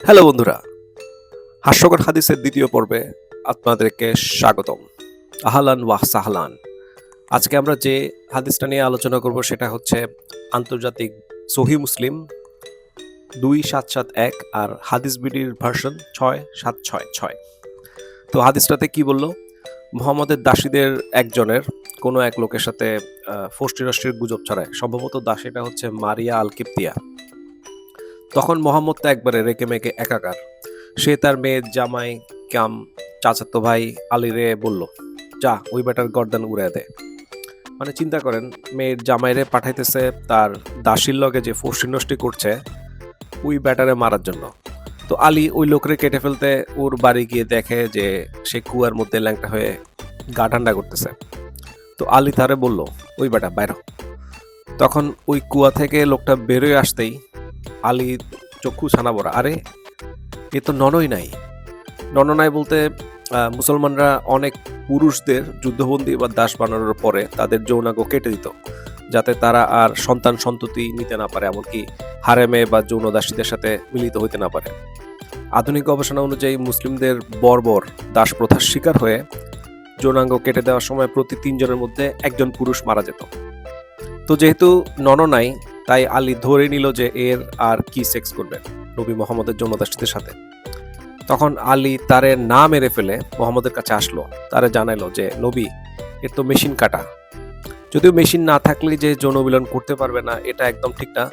Hello বন্ধুরা, হাস্যকর হাদিসের দ্বিতীয় পর্বে আপনাদেরকে স্বাগতম। আহলান ওয়াহ সাহলান। আজকে আমরা যে হাদিসটা নিয়ে আলোচনা করব সেটা হচ্ছে আন্তর্জাতিক সহিহ মুসলিম 2771 আর হাদিস বিডির ভার্সন 6766। তো হাদিসটাতে কি বলল? মুহাম্মদের দাসীদের একজনের কোনো এক লোকের সাথে ফষ্টি-নষ্টির গুজব ছড়ায়। সম্ভবত দাসীটা হচ্ছে মারিয়া আল কিপ্তিয়া। তখন মুহাম্মদ তো একবারে রেগে মেগে একাকার। সে তার মেয়ের জামাই কাম চাচাতো ভাই আলীরে বলল, যা ওই বেটার গর্দান উড়ায় দে। মানে চিন্তা করেন, মেয়ের জামাইরে পাঠাইতেছে তার দাসীর লগে যে ফষ্টি করছে ওই ব্যাটারে মারার জন্য। তো আলী ওই লোকরে কেটে ফেলতে ওর বাড়ি গিয়ে দেখে যে সে কুয়ার মধ্যে ল্যাংটা হয়ে গা ঠান্ডা করতেছে। তো আলী তারে বলল, ওই বেটা বাইর হ। তখন ওই কুয়া থেকে লোকটা বেরোয় আসতেই আলী চক্ষু ছানা বড়া, আরে এ তো ননই নাই। নন নাই বলতে মুসলমানরা অনেক পুরুষদের যুদ্ধবন্দী বা দাস বানানোর পরে তাদের যৌনাঙ্গ কেটে দিত, যাতে তারা আর সন্তান সন্ততি নিতে না পারে, এমনকি হারেমে বা যৌন দাসীদের সাথে মিলিত হইতে না পারে। আধুনিক গবেষণা অনুযায়ী মুসলিমদের বর্বর দাস প্রথার শিকার হয়ে যৌনাঙ্গ কেটে দেওয়ার সময় প্রতি 3 জনের মধ্যে একজন পুরুষ মারা যেত। তো যেহেতু নন নাই, তাই আলী ধরে নিল যে এর আর কি সেক্স করবে নবী মোহাম্মদের যৌন দাসীদের সাথে। তখন আলী তারে না মেরে ফেলে মোহাম্মদের কাছে আসলো, তারে জানাইলো যে নবী, এর তো মেশিন কাটা। যদিও মেশিন না থাকলে যে যৌন মিলন করতে পারবে না এটা একদম ঠিক না।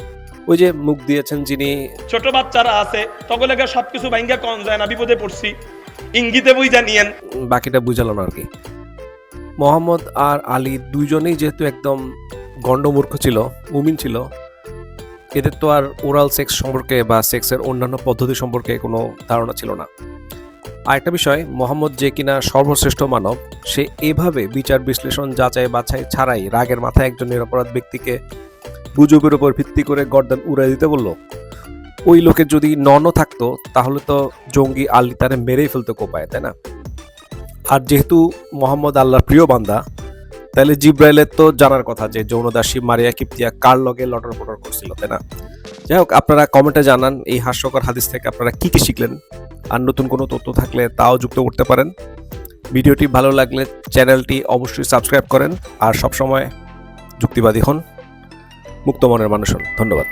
ওই যে মুখ দিয়েছেন যিনি, ছোট বাচ্চারা আছে তখন সবকিছু ভাঙ্গা কম যায় না, বিপদে পড়ছি ইঙ্গিতে বই জানিয়েন, বাকিটা বুঝালো না আর কি। মোহাম্মদ আর আলী দুইজনেই যেহেতু একদম গণ্ডমূর্খ ছিল, মুমিন ছিল, এদের তো আর ওরাল সেক্স সম্পর্কে বা সেক্সের অন্যান্য পদ্ধতি সম্পর্কে কোনো ধারণা ছিল না। আরেকটা বিষয়, মোহাম্মদ যে কিনা সর্বশ্রেষ্ঠ মানব, সে এভাবে বিচার বিশ্লেষণ যাচাই বাছাই ছাড়াই রাগের মাথায় একজন নিরপরাধ ব্যক্তিকে গুজবের উপর ভিত্তি করে গর্দান উড়াই দিতে বলল। ওই লোকের যদি ননও থাকতো তাহলে তো জঙ্গি আলী তারে মেরেই ফেলতো কোপায়, তাই না? আর যেহেতু মোহাম্মদ আল্লাহর প্রিয় বান্দা, তাহলে জিব্রাইলের তো জানার কথা যে যৌনদাসী মারিয়া কিপ্তিয়া কার লগে লটর পটর করছিল, তাই না? যাই হোক, আপনারা কমেন্টে জানান এই হাস্যকর হাদিস থেকে আপনারা কি কি শিখলেন, আর নতুন কোনো তথ্য থাকলে তাও যুক্ত করতে পারেন। ভিডিওটি ভালো লাগলে চ্যানেলটি অবশ্যই সাবস্ক্রাইব করেন, আর সবসময় যুক্তিবাদী হন, মুক্ত মনের মানুষ হন। ধন্যবাদ।